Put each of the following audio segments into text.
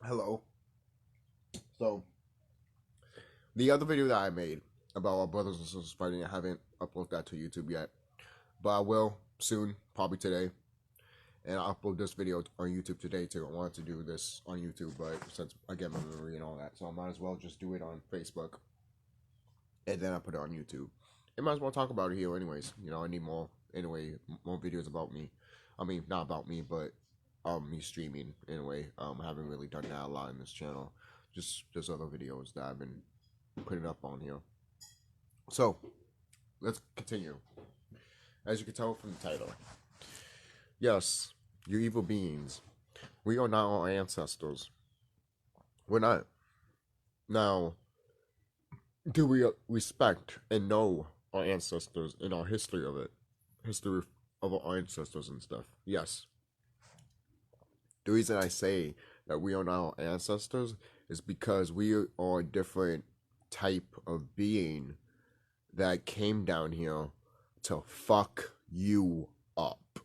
Hello. So, the other video that I made about our brothers and sisters fighting, I haven't uploaded that to YouTube yet, but I will soon, probably today. And I'll upload this video on YouTube today too. I wanted to do this on YouTube, but since I get my memory and all that, so I might as well just do it on Facebook, and then I put it on YouTube. I might as well talk about it here, anyways. I need more more videos about me. I mean, not about me, but me streaming anyway. I haven't really done that a lot in this channel. Just other videos that I've been putting up on here. So let's continue. As you can tell from the title, yes, you evil beings. We are not our ancestors. We're not. Now, do we respect and know our ancestors and our history of it? History of our ancestors and stuff. Yes. The reason I say that we are not our ancestors is because we are a different type of being that came down here to fuck you up.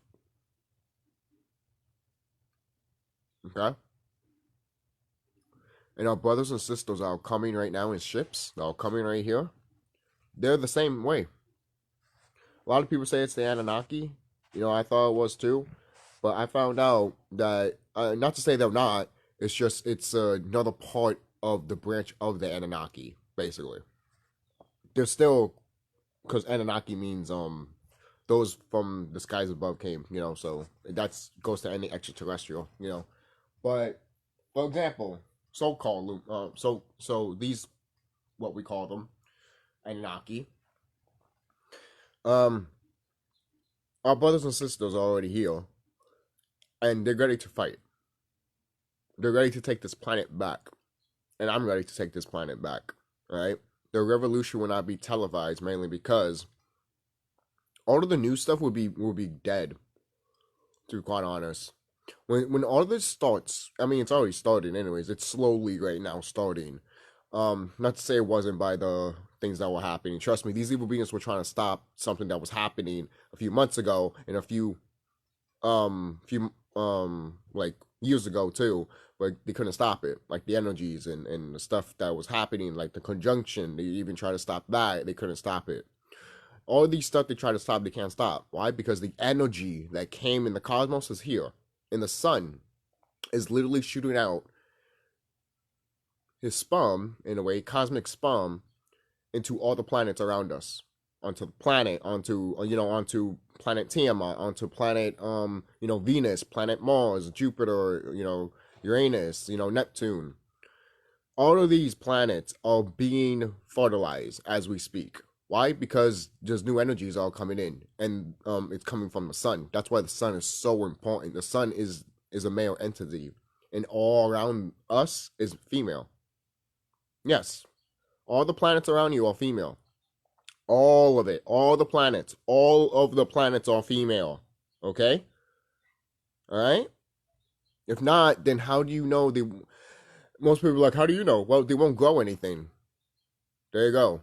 Okay? And our brothers and sisters are coming right now in ships, they're coming right here. They're the same way. A lot of people say it's the Anunnaki. I thought it was too. But I found out that, not to say they're not, it's another part of the branch of the Anunnaki, basically. They're still, because Anunnaki means those from the skies above came, so that's goes to any extraterrestrial, But for example, so-called so these, what we call them, Anunnaki, our brothers and sisters are already here, and they're ready to fight. They're ready to take this planet back, and I'm ready to take this planet back. All right, the revolution will not be televised, mainly because all of the new stuff will be dead. To be quite honest, when all of this starts, I mean, it's already started anyways. It's slowly right now starting. Not to say it wasn't by the things that were happening. Trust me, these evil beings were trying to stop something that was happening a few months ago and a few like years ago too, but they couldn't stop it. Like the energies and the stuff that was happening, like the conjunction, they even tried to stop that. They couldn't stop it. All of these stuff they try to stop, they can't stop. Why? Because the energy that came in the cosmos is here. And the sun is literally shooting out his sperm, in a way, cosmic sperm, into all the planets around us. Onto the planet, onto planet Tiamat, onto planet Venus, planet Mars, Jupiter, Uranus, Neptune. All of these planets are being fertilized as we speak. Why? Because there's new energies all coming in, and it's coming from the sun. That's why the sun is so important. The sun is a male entity, and all around us is female. Yes, all the planets around you are female. All of it, all of the planets are female. Okay, all right. If not, then how do you know they? Most people are like, how do you know? Well, they won't grow anything. There you go.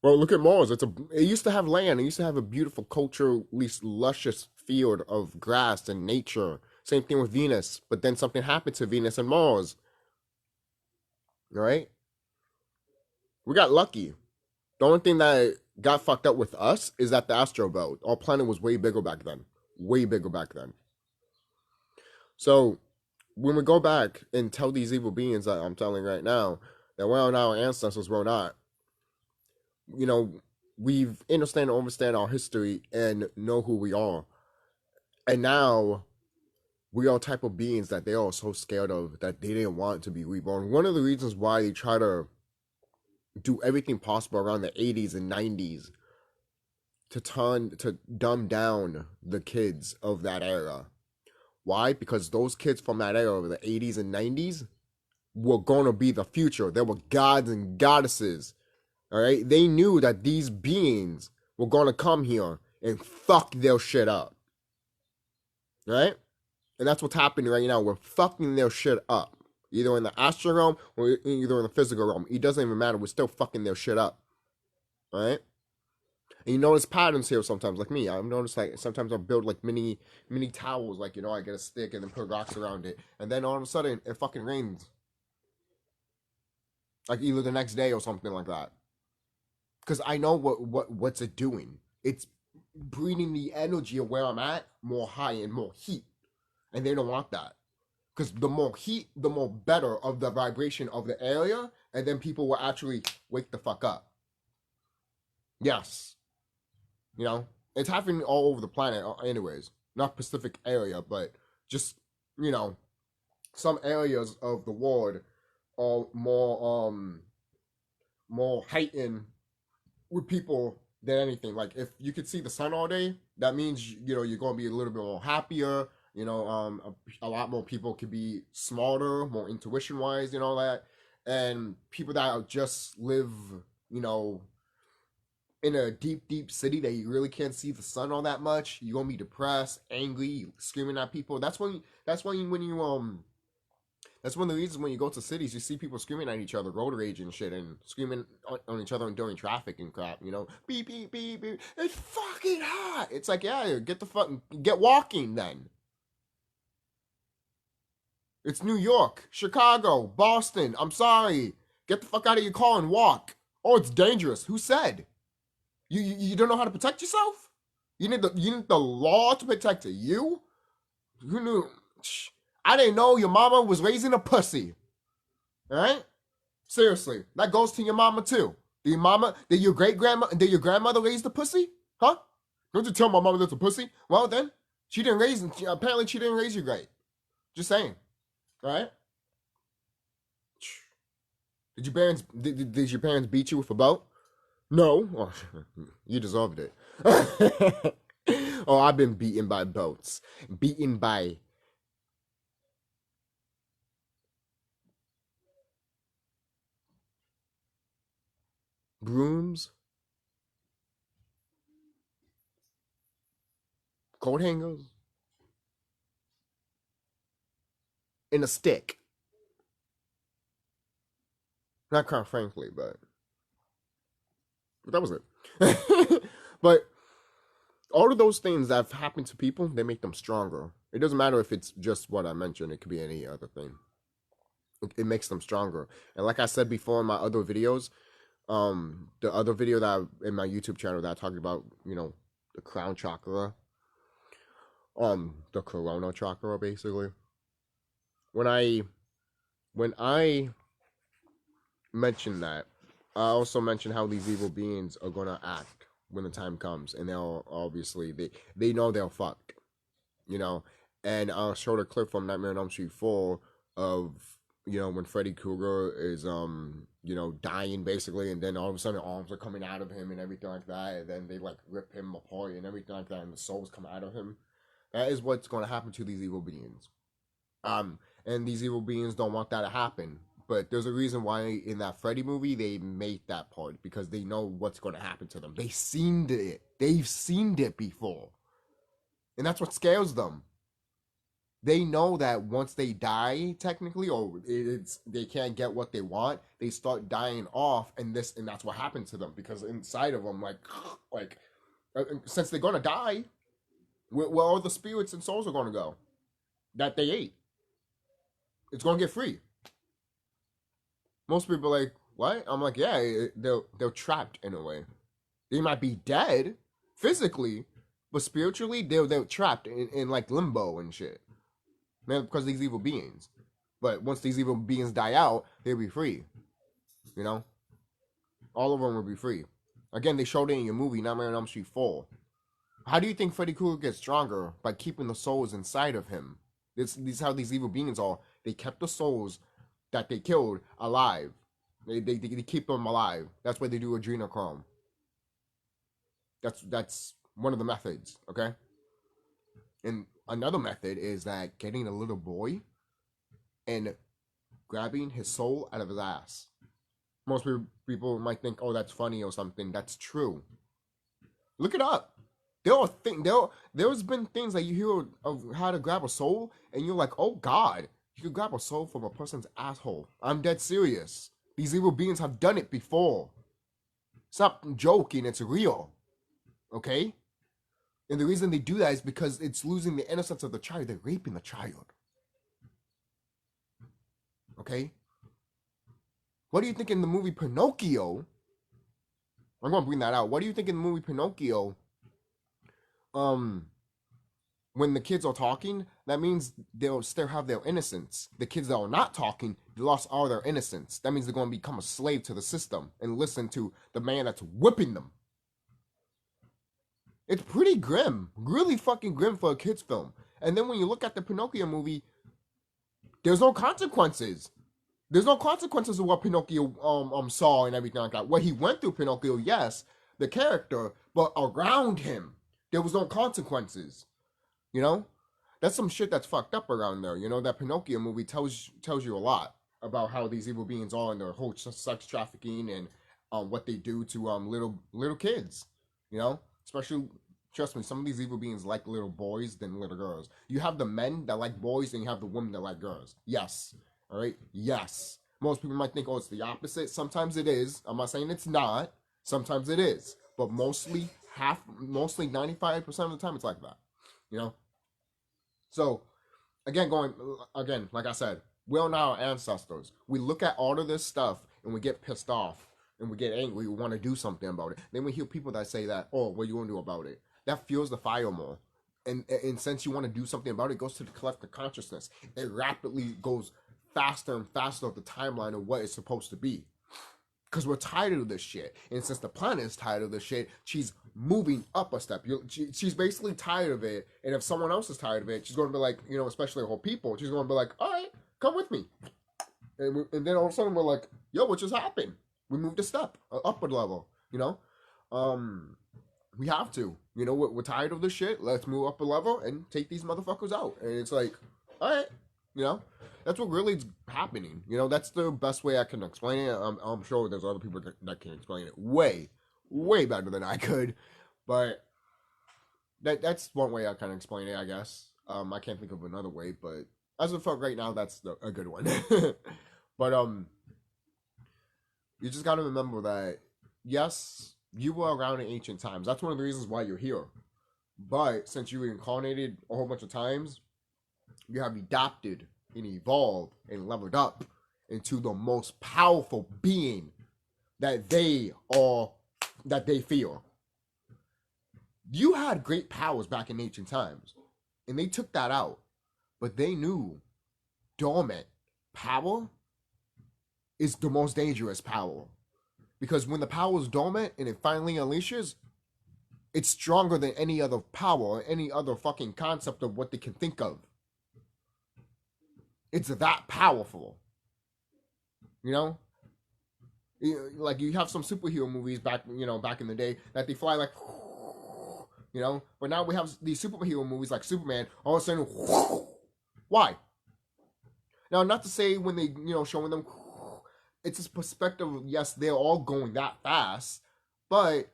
Well, look at Mars. It used to have land. It used to have a beautiful, culturally luscious field of grass and nature. Same thing with Venus. But then something happened to Venus and Mars. All right? We got lucky. The only thing that got fucked up with us is that the astro belt. Our planet was way bigger back then. Way bigger back then. So, when we go back and tell these evil beings that I'm telling right now, that well, now our ancestors were not, we've understand our history and know who we are. And now we are type of beings that they are so scared of that they didn't want to be reborn. One of the reasons why they try to do everything possible around the 80s and 90s to dumb down the kids of that era. Why? Because those kids from that era of the 80s and 90s were going to be the future. They were gods and goddesses. All right, they knew that these beings were gonna come here and fuck their shit up. Right, and that's what's happening right now. We're fucking their shit up, either in the astral realm or either in the physical realm. It doesn't even matter. We're still fucking their shit up. All right. And you notice patterns here sometimes, like me. I've noticed like sometimes I'll build like mini towels, like I get a stick and then put rocks around it, and then all of a sudden it fucking rains, like either the next day or something like that. Because I know what's it doing. It's breeding the energy of where I'm at more high and more heat, and they don't want that. Because the more heat, the more better of the vibration of the area, and then people will actually wake the fuck up. Yes, it's happening all over the planet, anyways. Not Pacific area, but just you know, some areas of the world are more heightened with people than anything. Like if you could see the sun all day, that means you're gonna be a little bit more happier. A lot more people could be smarter, more intuition wise, that. And people that just live, you know, in a deep city that you really can't see the sun all that much, you're gonna be depressed, angry, screaming at people. That's one of the reasons when you go to cities, you see people screaming at each other, road rage and shit, and screaming on each other during traffic and crap. Beep beep beep beep. It's fucking hot. It's like, yeah, get walking then. It's New York, Chicago, Boston. I'm sorry. Get the fuck out of your car and walk. Oh, it's dangerous. Who said? You don't know how to protect yourself? You need the law to protect you? Who knew? I didn't know your mama was raising a pussy. Alright? Seriously. That goes to your mama too. Did your grandmother raise the pussy? Huh? Don't you tell my mama that's a pussy? Well then, apparently she didn't raise you right. Just saying. Alright? Did your parents beat you with a boat? No. Oh, you deserved it. Oh, I've been beaten by boats. Beaten by brooms, coat hangers, and a stick. Not kind of frankly, but that was it. But all of those things that have happened to people, they make them stronger. It doesn't matter if it's just what I mentioned, it could be any other thing. It makes them stronger. And like I said before in my other videos, the other video in my YouTube channel that I talked about, the crown chakra, the corona chakra, basically. When I mentioned that, I also mentioned how these evil beings are gonna act when the time comes, and they'll obviously they know they'll fuck, And I'll show the clip from Nightmare on Elm Street 4 of when Freddy Krueger is dying basically, and then all of a sudden arms are coming out of him and everything like that, and then they like rip him apart and everything like that, and the souls come out of him. That is what's going to happen to these evil beings. And these evil beings don't want that to happen. But there's a reason why in that Freddy movie they made that part, because they know what's going to happen to them. They've seen it. They've seen it before, and that's what scares them. They know that once they die, technically, or they can't get what they want, they start dying off, and that's what happened to them, because inside of them, since they're gonna die, where all the spirits and souls are gonna go that they ate, it's gonna get free. Most people are like, what? I'm like, yeah, they're trapped in a way. They might be dead physically, but spiritually they're trapped in like limbo and shit. Man, because these evil beings. But once these evil beings die out, they'll be free. All of them will be free. Again, they showed it in your movie, Nightmare on Elm Street 4. How do you think Freddy Krueger gets stronger? By keeping the souls inside of him. This is how these evil beings are. They kept the souls that they killed alive. They keep them alive. That's why they do adrenochrome. That's one of the methods, okay? And another method is that getting a little boy and grabbing his soul out of his ass. Most people might think, oh, that's funny or something. That's true. Look it up. There's been things that you hear of how to grab a soul, and you're like, oh God, you could grab a soul from a person's asshole. I'm dead serious. These evil beings have done it before. Stop joking, it's real. Okay? And the reason they do that is because it's losing the innocence of the child. They're raping the child. Okay? What do you think in the movie Pinocchio? I'm gonna bring that out. What do you think in the movie Pinocchio? Um, when the kids are talking, that means they'll still have their innocence. The kids that are not talking, they lost all their innocence. That means they're gonna become a slave to the system and listen to the man that's whipping them. It's pretty grim, really fucking grim for a kids film. And then when you look at the Pinocchio movie, there's no consequences. There's no consequences of what Pinocchio saw and everything like that. What he went through, Pinocchio, yes, the character, but around him, there was no consequences. You know, that's some shit that's fucked up around there. You know, that Pinocchio movie tells you a lot about how these evil beings are and their whole sex trafficking and what they do to little kids. You know, especially, trust me, some of these evil beings like little boys than little girls. You have the men that like boys and you have the women that like girls. Yes. All right. Yes. Most people might think, oh, it's the opposite. Sometimes it is. I'm not saying it's not. Sometimes it is. But mostly 95% of the time, it's like that. You know? So, again, like I said, we're not our ancestors. We look at all of this stuff and we get pissed off and we get angry. We want to do something about it. Then we hear people that say that, oh, what are you going to do about it? That fuels the fire more. And since you want to do something about it, it goes to the collective consciousness. It rapidly goes faster and faster of the timeline of what it's supposed to be. Because we're tired of this shit. And since the planet is tired of this shit, she's moving up a step. She's basically tired of it. And if someone else is tired of it, she's going to be like, you know, especially her people, she's going to be like, all right, come with me. And then all of a sudden we're like, yo, what just happened? We moved a step, an upward level, you know? We have to. You know, we're tired of this shit. Let's move up a level and take these motherfuckers out. And it's like, all right, you know? That's what really is happening. You know, that's the best way I can explain it. I'm sure there's other people that can explain it way, way better than I could. But that's one way I can explain it, I guess. I can't think of another way, but as of right now, that's a good one. But you just gotta remember that, yes, you were around in ancient times. That's one of the reasons why you're here. But since you reincarnated a whole bunch of times, you have adapted and evolved and leveled up into the most powerful being that they feel. You had great powers back in ancient times, and they took that out. But they knew dormant power is the most dangerous power. Because when the power is dormant and it finally unleashes, it's stronger than any other power or any other fucking concept of what they can think of. It's that powerful. You know? Like, you have some superhero movies back in the day that they fly like, you know? But now we have these superhero movies like Superman, all of a sudden, why? Now, not to say when they, showing them, it's this perspective of, yes, they're all going that fast, but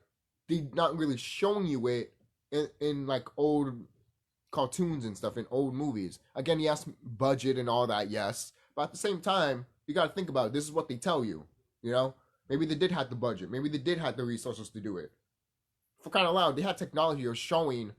they're not really showing you it in like old cartoons and stuff, in old movies. Again, yes, budget and all that, yes, but at the same time, you got to think about it. This is what they tell you, you know? Maybe they did have the budget. Maybe they did have the resources to do it. For crying out loud, they had technology of showing,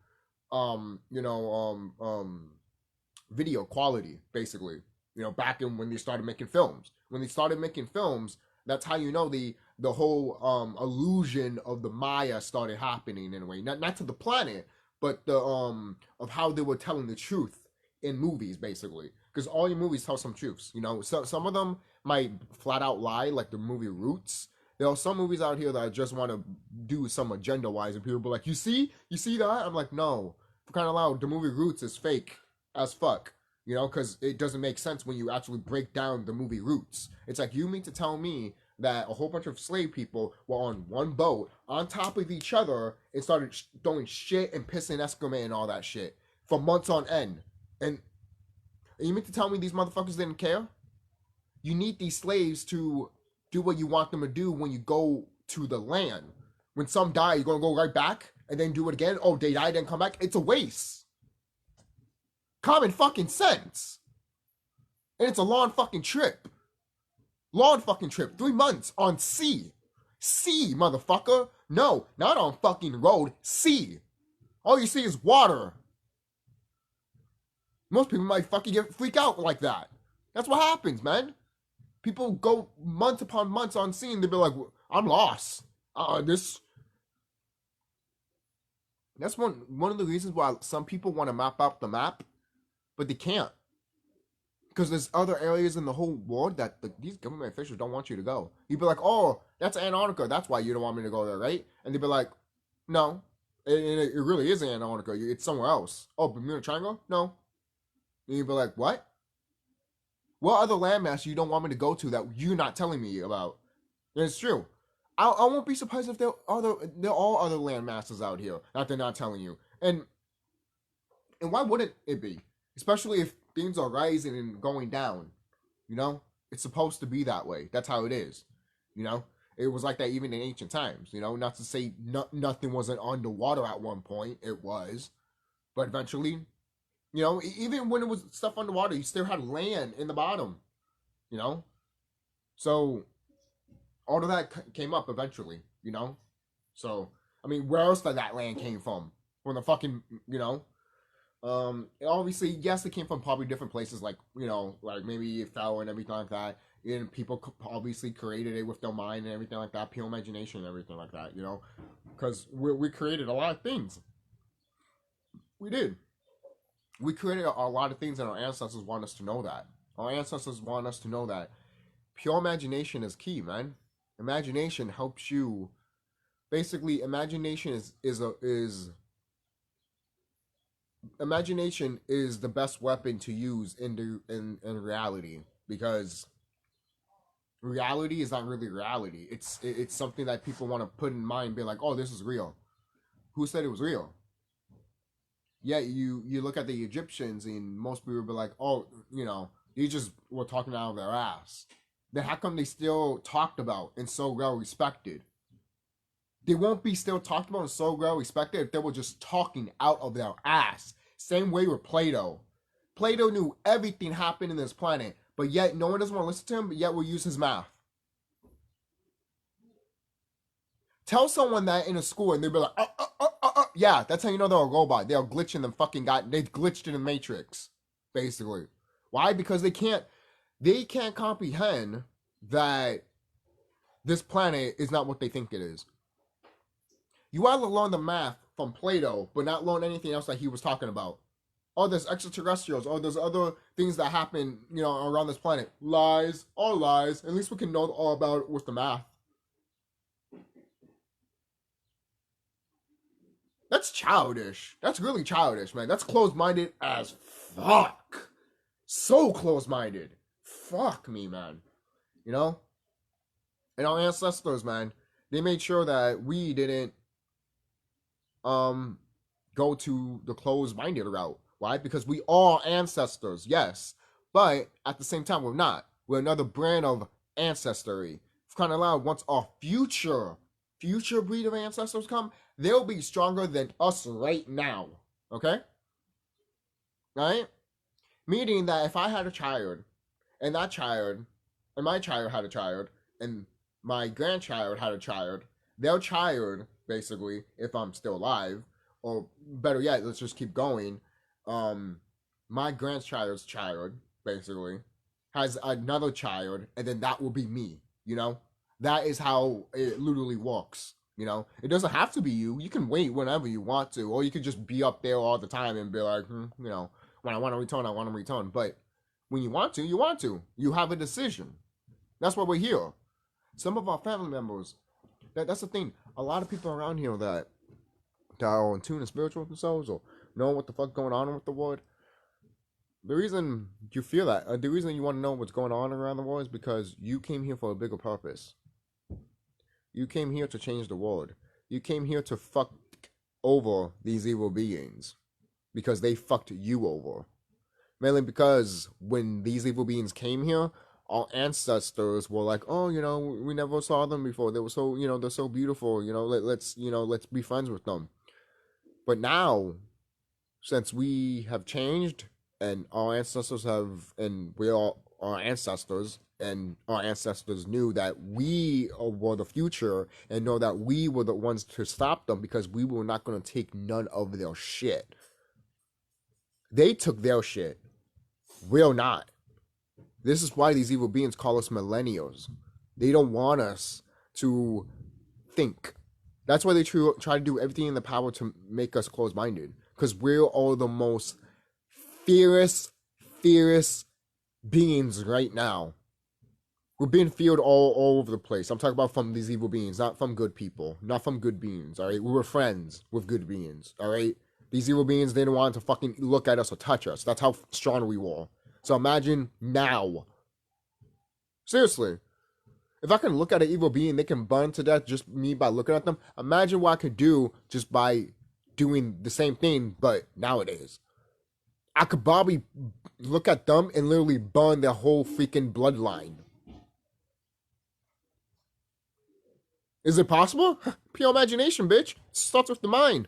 video quality, basically. You know, back in when they started making films. When they started making films, that's how you know the whole illusion of the Maya started happening in a way. Not to the planet, but the of how they were telling the truth in movies, basically. Because all your movies tell some truths, you know. So some of them might flat out lie, like the movie Roots. There are some movies out here that just want to do some agenda wise, and people be like, you see that? I'm like, no. For crying out loud, the movie Roots is fake as fuck. You know, because it doesn't make sense when you actually break down the movie Roots. It's like, you mean to tell me that a whole bunch of slave people were on one boat on top of each other and started throwing shit and pissing excrement and all that shit for months on end. And you mean to tell me these motherfuckers didn't care? You need these slaves to do what you want them to do when you go to the land. When some die, you're going to go right back and then do it again? Oh, they died and come back? It's a waste. Common fucking sense. And it's a long fucking trip. 3 months on sea. Sea, motherfucker. No, not on fucking road. Sea. All you see is water. Most people might fucking freak out like that. That's what happens, man. People go months upon months on scene. They'll be like, I'm lost. That's one of the reasons why some people want to map out the map, but they can't. Because there's other areas in the whole world that these government officials don't want you to go. You'd be like, oh, that's Antarctica. That's why you don't want me to go there, right? And they'd be like, no, it really is Antarctica. It's somewhere else. Oh, Bermuda Triangle? No. And you'd be like, what? What other landmass you don't want me to go to that you're not telling me about? And it's true. I won't be surprised if there are all other land masses out here that they're not telling you. And why wouldn't it be? Especially if things are rising and going down. You know? It's supposed to be that way. That's how it is. You know? It was like that even in ancient times. You know? Not to say nothing wasn't underwater at one point. It was. But eventually, you know, even when it was stuff underwater, you still had land in the bottom. You know? So all of that came up eventually, you know? So, I mean, where else did that land came from? From the fucking, you know? Obviously, yes, it came from probably different places, like, you know, like maybe it fell and everything like that. And people obviously created it with their mind and everything like that, pure imagination and everything like that, you know? Because we created a lot of things. We did. We created a lot of things, and our ancestors want us to know that. Our ancestors want us to know that pure imagination is key, man. Imagination helps you. Basically, imagination imagination is the best weapon to use in reality, because reality is not really reality. It's something that people want to put in mind and be like, oh, this is real. Who said it was real? Yeah, you look at the Egyptians and most people be like, oh, you know, they just were talking out of their ass. Then how come they still talked about and so well respected? They won't be still talked about and so well respected if they were just talking out of their ass. Same way with Plato. Plato knew everything happened in this planet, but yet no one doesn't want to listen to him, but yet we'll use his math. Tell someone that in a school and they'll be like, yeah, that's how you know they're a robot. They're glitching the fucking guy. They glitched in the Matrix, basically. Why? Because they can't comprehend that this planet is not what they think it is. You either learn the math from Plato, but not learn anything else that he was talking about. Oh, there's extraterrestrials. Oh, there's other things that happen, you know, around this planet. Lies, all lies. At least we can know all about it with the math. That's childish. That's really childish, man. That's closed-minded as fuck. So closed-minded. Fuck me, man. You know? And our ancestors, man, they made sure that we didn't go to the closed-minded route. Why? Because we are ancestors, yes. But at the same time, we're not. We're another brand of ancestry. It's kind of loud. Once our future breed of ancestors come, they'll be stronger than us right now. Okay? Right? Meaning that if I had a child, and that child, and my child had a child, and my grandchild had a child, their child, basically, if I'm still alive, or better yet, let's just keep going, my grandchild's child, basically, has another child, and then that will be me, you know? That is how it literally works. You know, it doesn't have to be you. You can wait whenever you want to, or you could just be up there all the time and be like, you know, when I want to return, I want to return. But when you want to, you want to. You have a decision. That's why we're here. Some of our family members, that's the thing. A lot of people around here that are in tune and spiritual with themselves or know what the fuck going on with the world. The reason you feel that, the reason you want to know what's going on around the world is because you came here for a bigger purpose. You came here to change the world. You came here to fuck over these evil beings because they fucked you over. Mainly because when these evil beings came here, our ancestors were like, oh, you know, we never saw them before. They were so, you know, they're so beautiful. You know, let's be friends with them. But now, since we have changed and our ancestors have, and we are our ancestors, and our ancestors knew that we were the future and know that we were the ones to stop them because we were not going to take none of their shit. They took their shit. We're not. This is why these evil beings call us millennials. They don't want us to think. That's why they try to do everything in their power to make us closed-minded. Because we're all the most fierce beings right now. We're being feared all over the place. I'm talking about from these evil beings, not from good people, not from good beings, all right? We were friends with good beings, all right? These evil beings, they didn't want to fucking look at us or touch us. That's how strong we were. So imagine now. Seriously. If I can look at an evil being, they can burn to death just me by looking at them. Imagine what I could do just by doing the same thing, but nowadays. I could probably look at them and literally burn their whole freaking bloodline. Is it possible? Pure imagination, bitch. It starts with the mind.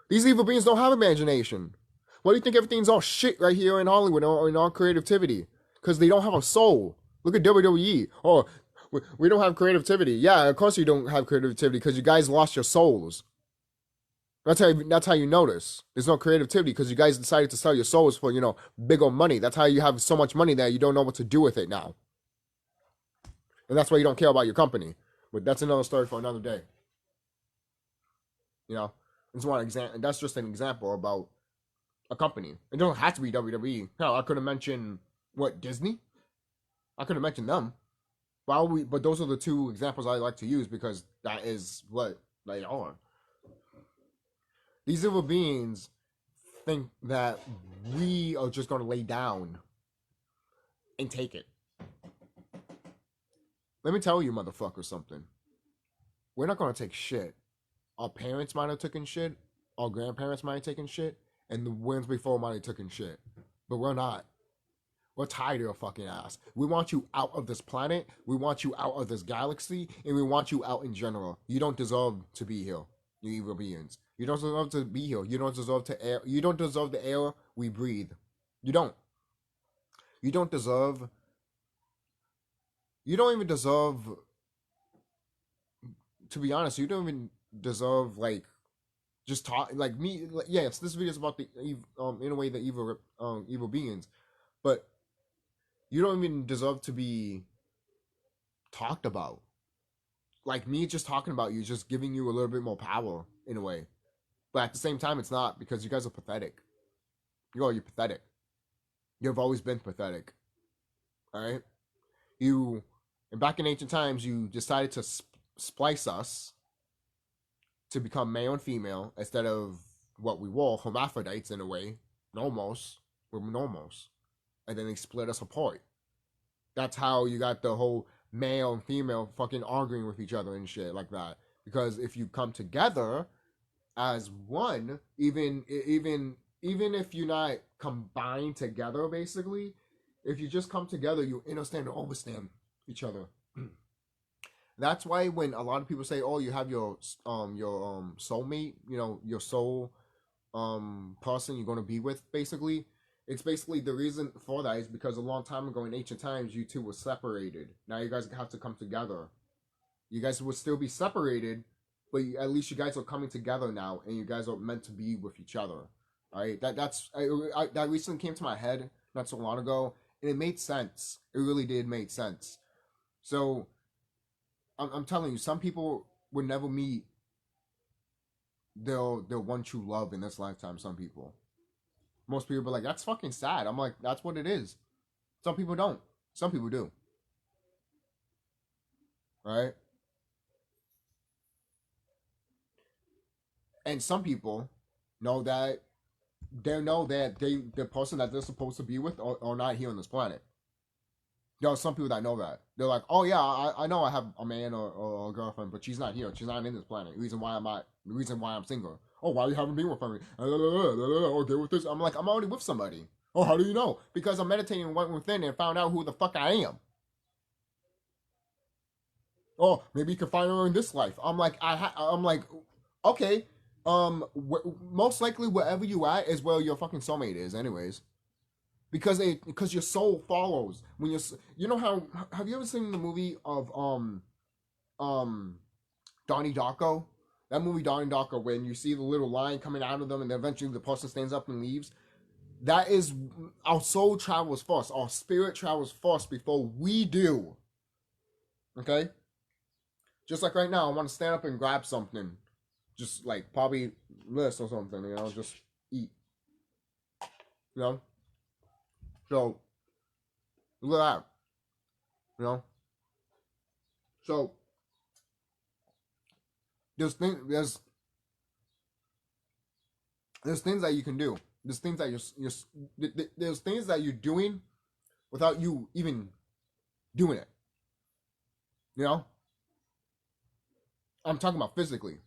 These evil beings don't have imagination. Why do you think everything's all shit right here in Hollywood or in all creativity? Because they don't have a soul. Look at WWE. Oh, we don't have creativity. Yeah, of course you don't have creativity because you guys lost your souls. That's how you notice. There's no creativity because you guys decided to sell your souls for, big old money. That's how you have so much money that you don't know what to do with it now. And that's why you don't care about your company. But that's another story for another day. That's just an example about a company. It don't have to be WWE. Hell, I could have mentioned Disney. I could have mentioned them. But those are the two examples I like to use because that is what they are. These evil beings think that we are just going to lay down and take it. Let me tell you, motherfucker, something. We're not going to take shit. Our parents might have taken shit. Our grandparents might have taken shit. And the ones before might have taken shit. But we're not. We're tired of your fucking ass. We want you out of this planet. We want you out of this galaxy. And we want you out in general. You don't deserve to be here, you evil beings. You don't deserve to be here. You don't deserve to air. You don't deserve the air we breathe. You don't. You don't deserve. You don't even deserve. To be honest, you don't even deserve just talk like me. Yes, this video is about the in a way the evil beings, but you don't even deserve to be talked about. Like me just talking about you, just giving you a little bit more power in a way. But at the same time, it's not because you guys are pathetic. You're pathetic. You've always been pathetic. All right? And back in ancient times, you decided to splice us to become male and female instead of what we were, hermaphrodites in a way. Normals. We're normals. And then they split us apart. That's how you got the whole male and female fucking arguing with each other and shit like that. Because if you come together as one, even if you're not combined together, basically, if you just come together, you understand and overstand each other. That's why when a lot of people say, "Oh, you have your soulmate," your soul person you're gonna be with, basically, it's basically the reason for that is because a long time ago in ancient times, you two were separated. Now you guys have to come together. You guys would still be separated, but at least you guys are coming together now, and you guys are meant to be with each other. All right, that recently came to my head not so long ago, and it made sense. It really did make sense. So, I'm telling you, some people would never meet their one true love in this lifetime. Some people, most people be like, "That's fucking sad." I'm like, "That's what it is." Some people don't. Some people do. Right? And some people know that the person that they're supposed to be with are not here on this planet. There are some people that know that. They're like, "Oh yeah, I know I have a man or a girlfriend, but she's not here. She's not in this planet. The reason why I'm single. Oh, why you haven't been with me? Okay, with this. I'm like, I'm already with somebody. Oh, how do you know? Because I'm meditating and went within and found out who the fuck I am. Oh, maybe you can find her in this life. I'm like, okay. Most likely wherever you at is where your fucking soulmate is, anyways. because your soul follows when you know how have you ever seen the movie of um Donnie Darko? That movie Donnie Darko, when you see the little line coming out of them and then eventually the person stands up and leaves. That is, our soul travels first. Our spirit travels first before we do. Okay? Just like right now, I want to stand up and grab something. Just like probably this or something, just eat. You know? So, look at that. You know? So, there's things that you can do. There's things that there's things that you're doing without you even doing it. You know? I'm talking about physically.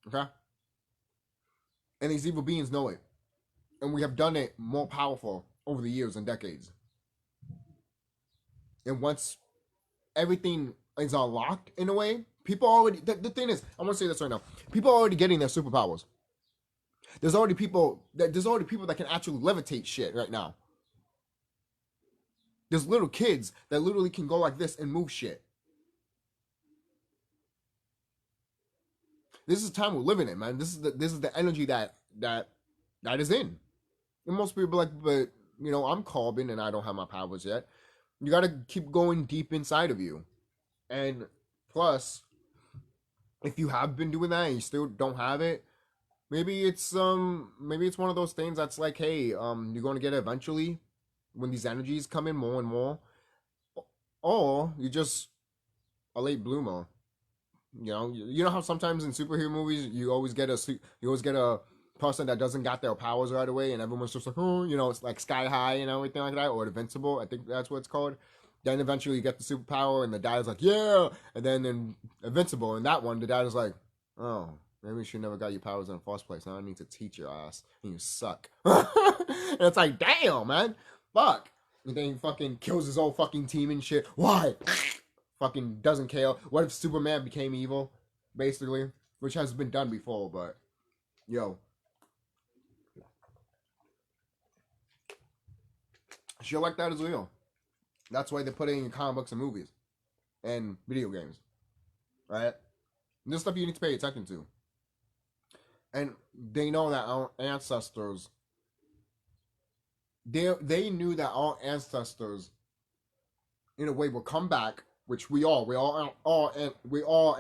Okay? And these evil beings know it. And we have done it more powerful over the years and decades. And once everything is unlocked in a way, people already, the thing is, I want to say this right now. People are already getting their superpowers. There's already people that can actually levitate shit right now. There's little kids that literally can go like this and move shit. This is the time we're living in, man. This is the energy that is in. And most people are like, but I'm Corbin and I don't have my powers yet. You gotta keep going deep inside of you. And plus, if you have been doing that and you still don't have it, maybe it's one of those things that's like, hey, you're gonna get it eventually when these energies come in more and more. Or you just a late bloomer. You know how sometimes in superhero movies you always get a person that doesn't got their powers right away, and everyone's just like, oh, it's like Sky High and everything like that, or Invincible. I think that's what it's called. Then eventually you get the superpower, and the dad's like, yeah, and then in Invincible, in that one, the dad is like, oh, maybe you should never got your powers in the first place. Now I need to teach your ass, and you suck. And it's like, damn, man, fuck. And then he fucking kills his whole fucking team and shit. Why? Fucking doesn't care. What if Superman became evil, basically, which has been done before, but yo, shit like that is real. That's why they put it in comic books and movies and video games, right? And this stuff you need to pay attention to. And they know that our ancestors, they knew that our ancestors, in a way, will come back, which we all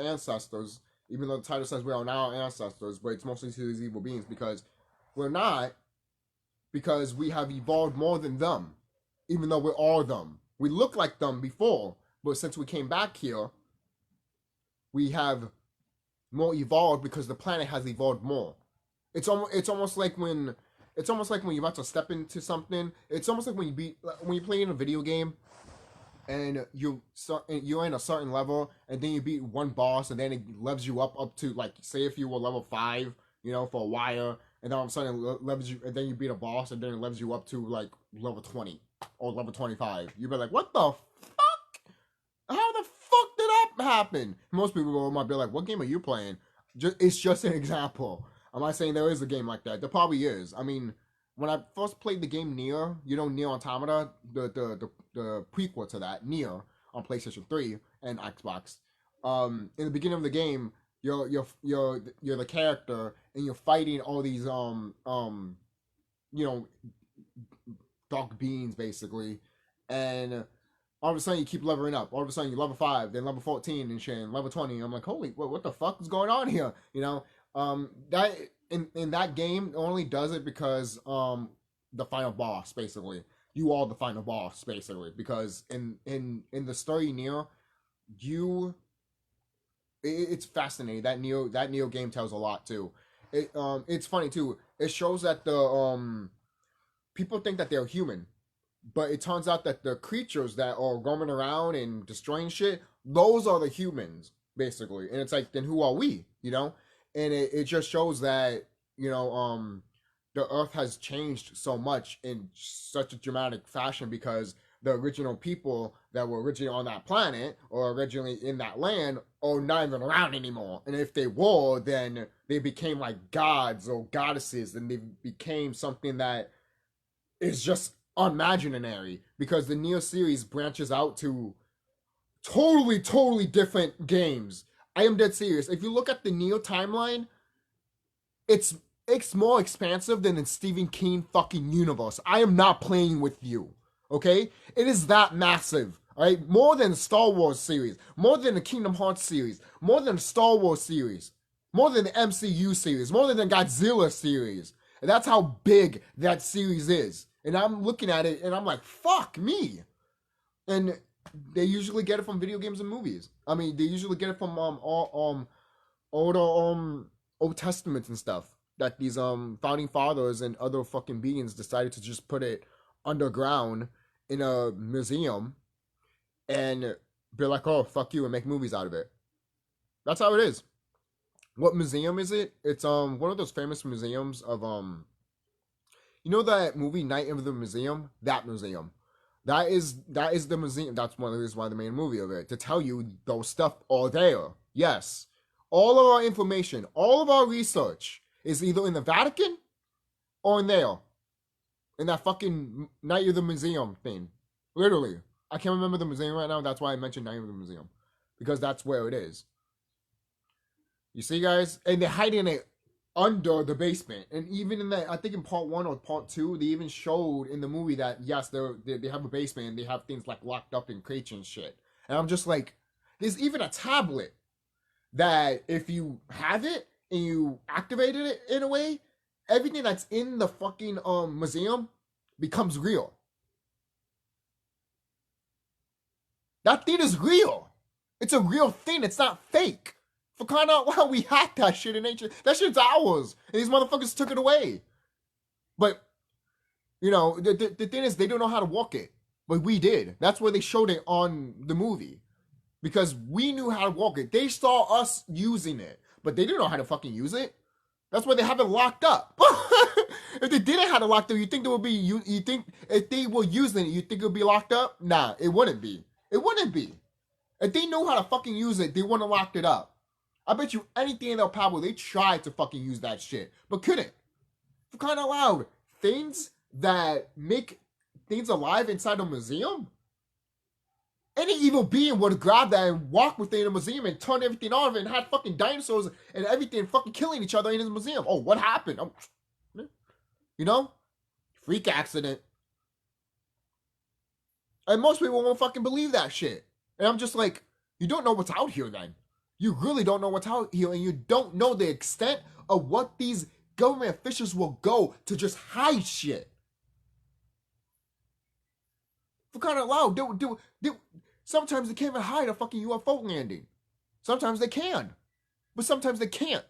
ancestors. Even though the title says we are now ancestors, but it's mostly to these evil beings because we're not, because we have evolved more than them, even though we're all them. We look like them before, but since we came back here, we have more evolved because the planet has evolved more. It's almost like when you're about to step into something. It's almost like when you play in a video game, and you're in a certain level, and then you beat one boss, and then it levels you up to, like, say if you were level 5, for a while, and then all of a sudden it levels you, and then you beat a boss, and then it levels you up to like level 20 or level 25. You'd be like, what the fuck? How the fuck did that happen? Most people might be like, what game are you playing? It's just an example. I'm not saying there is a game like that. There probably is. I mean, when I first played the game Nier, Nier Automata, the prequel to that, Nier, on PlayStation 3 and Xbox. In the beginning of the game, you're the character, and you're fighting all these dark beings basically, and all of a sudden you keep leveling up. All of a sudden you level 5, then level 14 and shit, and level 20. I'm like, holy, what the fuck is going on here? That in that game only does it because the final boss, basically. You are the final boss, basically, because in the story Nier, it's fascinating. That Neo game tells a lot too. It's funny too. It shows that the people think that they're human, but it turns out that the creatures that are roaming around and destroying shit, those are the humans, basically. And it's like, then who are we? And it just shows that the Earth has changed so much in such a dramatic fashion because the original people that were originally on that planet or originally in that land are not even around anymore. And if they were, then they became like gods or goddesses, and they became something that is just unimaginary because the Neo series branches out to totally different games. I am dead serious. If you look at the Neo timeline, it's it's more expansive than the Stephen King fucking universe. I am not playing with you. Okay? It is that massive. Alright? More than the Star Wars series, more than the Kingdom Hearts series, more than the Star Wars series, more than the MCU series, more than the Godzilla series. And that's how big that series is. And I'm looking at it and I'm like, fuck me. And they usually get it from video games and movies. I mean, they usually get it from all older Old Testaments and stuff that these founding fathers and other fucking beings decided to just put it underground in a museum and be like, oh, fuck you, and make movies out of it. That's how it is. What museum is it? It's one of those famous museums of you know that movie Night of the Museum? That museum. That is the museum. That's one of the reasons why the main movie of it, to tell you those stuff are there. Yes. All of our information, all of our research is either in the Vatican or in there. In that fucking Night of the Museum thing. Literally. I can't remember the museum right now. That's why I mentioned Night of the Museum. Because that's where it is. You see, guys? And they're hiding it under the basement. And even in that, I think in part 1 or part 2, they even showed in the movie that, yes, they have a basement and they have things like locked up in crates and shit. And I'm just like, there's even a tablet that if you have it and you activated it in a way, everything that's in the fucking museum becomes real. That thing is real. It's a real thing. It's not fake. For crying out loud, we hacked that shit in ancient. That shit's ours. And these motherfuckers took it away. But, you know, the thing is, they don't know how to walk it. But we did. That's where they showed it on the movie. Because we knew how to walk it. They saw us using it. But they didn't know how to fucking use it. That's why they have it locked up. If they didn't have it locked up, you think there would be, you think if they were using it, you think it would be locked up? Nah, it wouldn't be. It wouldn't be. If they knew how to fucking use it, they wouldn't have locked it up. I bet you anything in their power, they tried to fucking use that shit, but couldn't. For crying out loud, things that make things alive inside a museum? Any evil being would grab that and walk within a museum and turn everything off and had fucking dinosaurs and everything fucking killing each other in his museum. Oh, what happened? You know? Freak accident. And most people won't fucking believe that shit. And I'm just like, you don't know what's out here then. You really don't know what's out here, and you don't know the extent of what these government officials will go to just hide shit. For crying out loud, sometimes they can't even hide a fucking UFO landing. Sometimes they can, but sometimes they can't.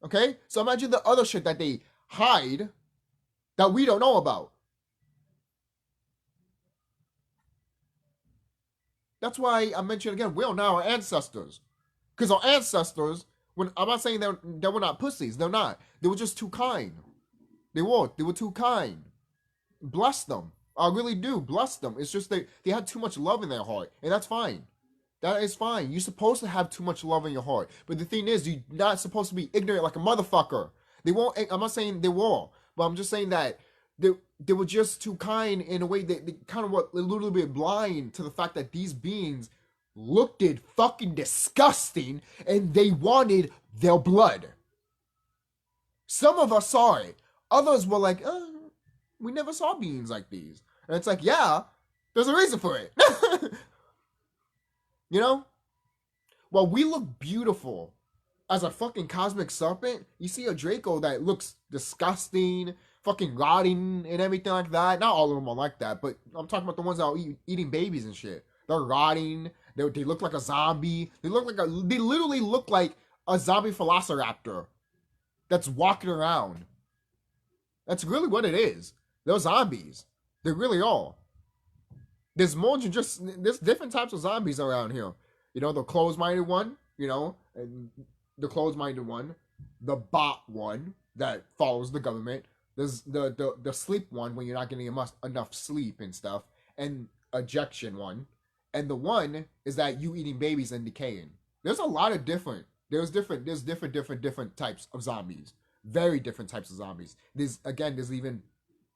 Okay? So imagine the other shit that they hide that we don't know about. That's why I mentioned again, we are now our ancestors. Because our ancestors, I'm not saying they were not pussies. They're not. They were just too kind. They were too kind. Bless them. I really do. Bless them. It's just they had too much love in their heart. And that's fine. That is fine. You're supposed to have too much love in your heart. But the thing is, you're not supposed to be ignorant like a motherfucker. They won't. I'm not saying they were. But I'm just saying that they were just too kind in a way that they kind of were a little bit blind to the fact that these beings looked fucking disgusting and they wanted their blood. Some of us saw it. Others were like, we never saw beings like these. And it's like, yeah, there's a reason for it. You know? Well, we look beautiful as a fucking cosmic serpent. You see a Draco that looks disgusting, fucking rotting and everything like that. Not all of them are like that, but I'm talking about the ones that are eating babies and shit. They're rotting. They look like a zombie. They literally look like a zombie velociraptor that's walking around. That's really what it is. They're zombies. They really are. There's more than just, there's different types of zombies around here. You know, the closed-minded one, you know, and the closed-minded one, the bot one that follows the government, there's the sleep one when you're not getting enough sleep and stuff, and ejection one. And the one is that you eating babies and decaying. There's a lot of different There's different types of zombies. Very different types of zombies. There's even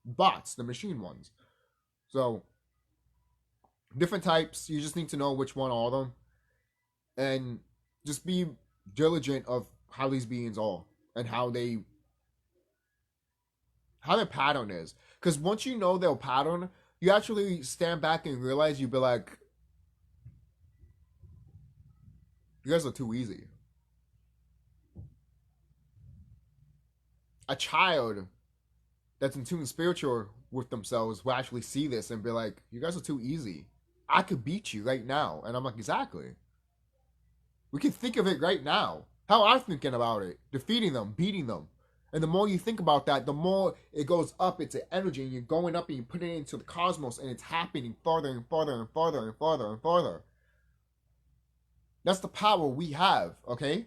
bots, the machine ones. So different types. You just need to know which one are them, and just be diligent of how these beings are and how their pattern is. Because once you know their pattern, you actually stand back and realize you'd be like, you guys are too easy. A child that's in tune spiritual with themselves will actually see this and be like, you guys are too easy. I could beat you right now. And I'm like, exactly. We can think of it right now. How I'm thinking about it. Defeating them, beating them. And the more you think about that, the more it goes up into energy, and you're going up and you put it into the cosmos, and it's happening farther and farther and farther and farther and farther. That's the power we have, okay?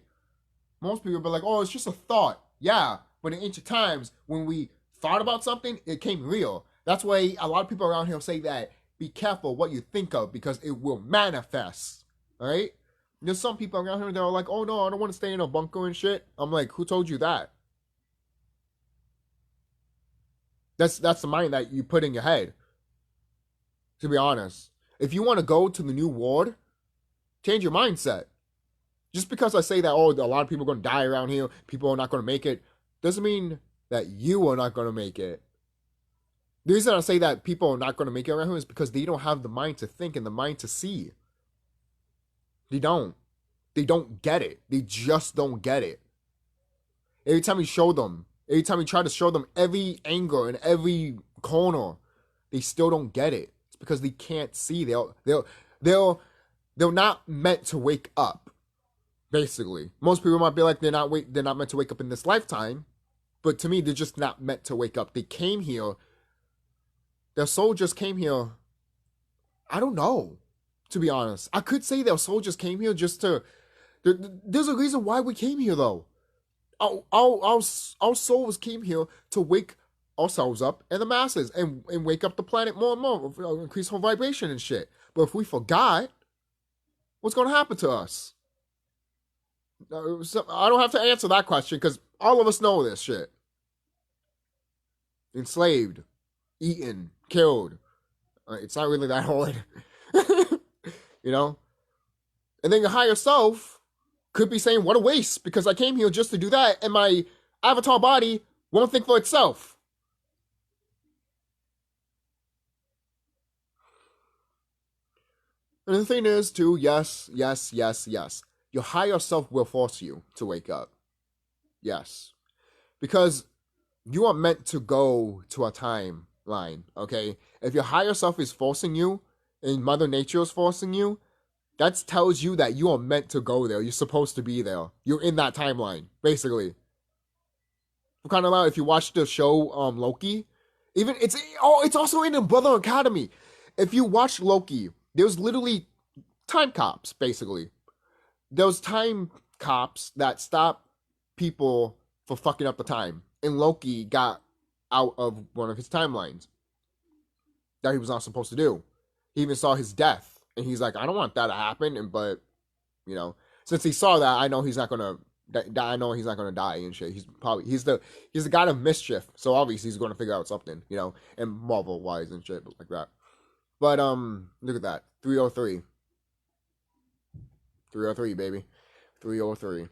Most people be like, oh, it's just a thought. Yeah, but in ancient times, when we thought about something, it came real. That's why a lot of people around here say that be careful what you think of, because it will manifest, all right? There's some people around here that are like, oh no, I don't want to stay in a bunker and shit. I'm like, who told you that? That's the mind that you put in your head. To be honest, if you want to go to the new world, change your mindset. Just because I say that, oh, a lot of people are going to die around here, people are not going to make it, doesn't mean that you are not going to make it. The reason I say that people are not going to make it around here is because they don't have the mind to think and the mind to see. They don't. They don't get it. They just don't get it. Every time you show them, every time you try to show them every angle and every corner, they still don't get it. It's because they can't see. They're not meant to wake up. Basically, most people might be like, they're not meant to wake up in this lifetime, but to me, they're just not meant to wake up. They came here. Their soul just came here. I don't know, to be honest. I could say their soul just came here just to. There's a reason why we came here, though. Our souls came here to wake ourselves up and the masses and wake up the planet more and more, increase our vibration and shit. But if we forgot, what's going to happen to us? So I don't have to answer that question because all of us know this shit. Enslaved, eaten, killed. It's not really that hard. You know? And then your higher self could be saying, what a waste, because I came here just to do that, and my avatar body won't think for itself. And the thing is, too, yes. Your higher self will force you to wake up. Yes. Because you are meant to go to a timeline, okay? If your higher self is forcing you, and Mother Nature is forcing you, that tells you that you are meant to go there. You're supposed to be there. You're in that timeline, basically. For kind of loud, if you watch the show Loki, even it's also in the Brother Academy. If you watch Loki, there's literally time cops, basically. Those time cops that stop people for fucking up the time. And Loki got out of one of his timelines that he was not supposed to do. He even saw his death. And he's like, I don't want that to happen. But, you know, since he saw that, I know he's not gonna die and shit. He's the god of mischief. So obviously he's gonna figure out something, you know, and Marvel wise and shit like that. But look at that. 303. 303, baby. 303.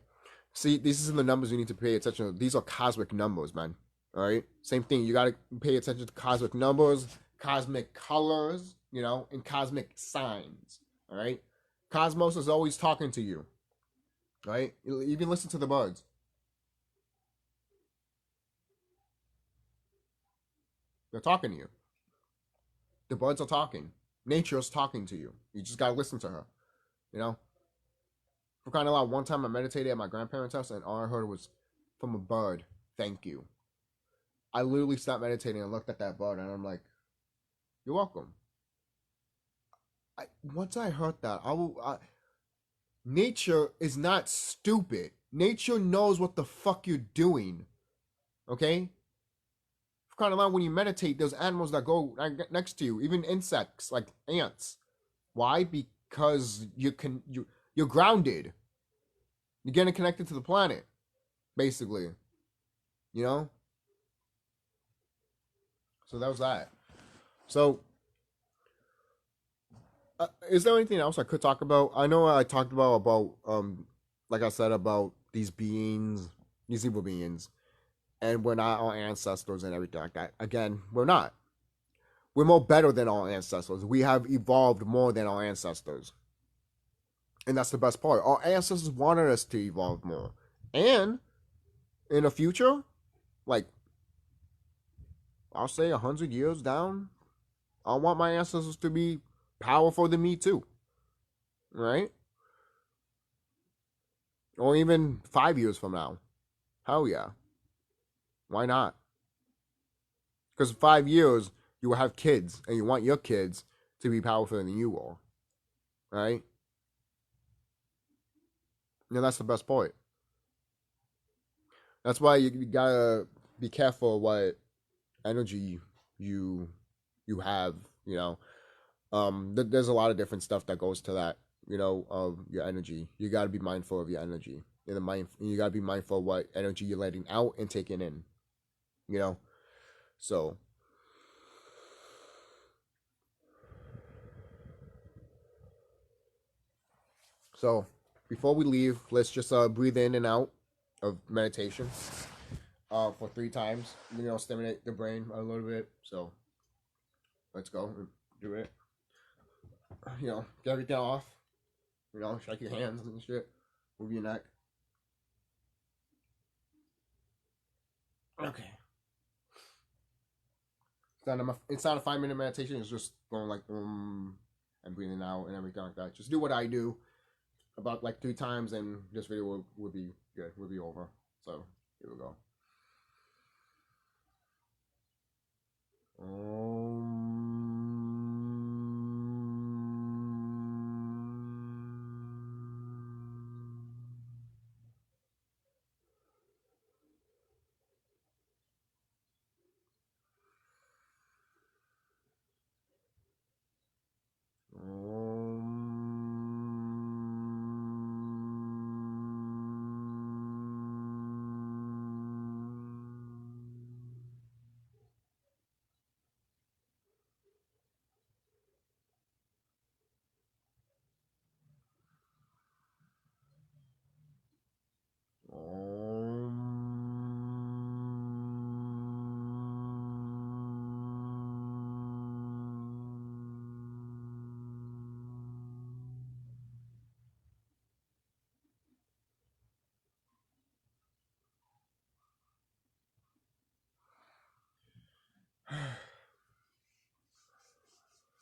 See, these are the numbers you need to pay attention to. These are cosmic numbers, man. Alright? Same thing. You gotta pay attention to cosmic numbers, cosmic colors, you know, and cosmic signs. Alright? Cosmos is always talking to you. Right? Even listen to the birds. They're talking to you. The birds are talking. Nature is talking to you. You just gotta listen to her. You know? For kind of like one time I meditated at my grandparents' house and all I heard was from a bird, thank you. I literally stopped meditating and looked at that bird and I'm like, you're welcome. Once I heard that, nature is not stupid. Nature knows what the fuck you're doing. Okay? For kind of like when you meditate, there's animals that go next to you, even insects like ants. Why? Because you're grounded. You're getting connected to the planet, basically. You know? So that was that. So, is there anything else I could talk about? I know I talked about like I said, about these beings, these evil beings, and we're not our ancestors and everything like that. Again, we're not. We're more better than our ancestors. We have evolved more than our ancestors. And that's the best part. Our ancestors wanted us to evolve more. And in the future, like, I'll say 100 years down, I want my ancestors to be powerful than me too. Right? Or even 5 years from now. Hell yeah. Why not? Because in 5 years, you will have kids, and you want your kids to be powerful than you are. Right? And that's the best part. That's why you gotta be careful what energy you have. There's a lot of different stuff that goes to that. Of your energy. You gotta be mindful of your energy. You gotta be mindful of what energy you're letting out and taking in. So. So, before we leave, let's just breathe in and out of meditation for 3 times. Stimulate the brain a little bit. So, let's go. Do it. Get everything off. Shake your hands and shit. Move your neck. Okay. It's not a 5-minute meditation. It's just going like and breathing out and everything like that. Just do what I do about like 3 times, and this video will be good. Will be over. So here we go.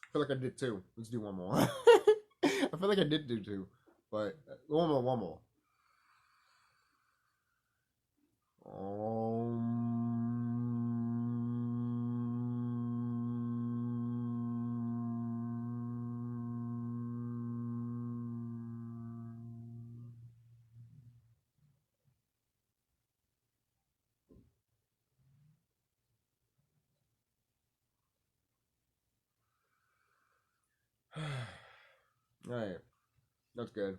I feel like I did 2. Let's do one more. I feel like I did do 2, but one more. All right, that's good.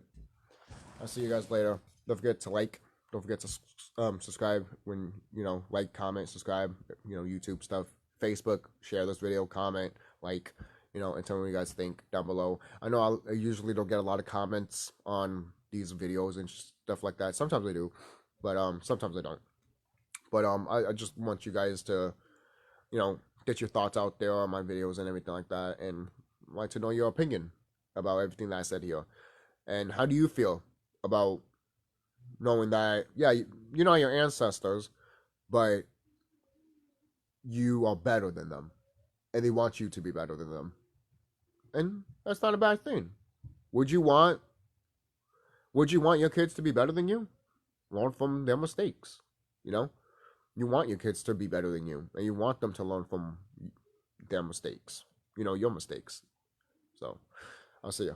I'll see you guys later. Don't forget to like. Don't forget to subscribe when like, comment, subscribe. YouTube stuff, Facebook. Share this video, comment, like, and tell me what you guys think down below. I know I usually don't get a lot of comments on these videos and stuff like that. Sometimes I do, but sometimes I don't. But I just want you guys to get your thoughts out there on my videos and everything like that, and like to know your opinion about everything that I said here. And how do you feel about knowing that, yeah, you're not your ancestors, but you are better than them, and they want you to be better than them, and that's not a bad thing. Would you want your kids to be better than you? Learn from their mistakes. You want your kids to be better than you, and you want them to learn from their mistakes. Your mistakes. So, I'll see you.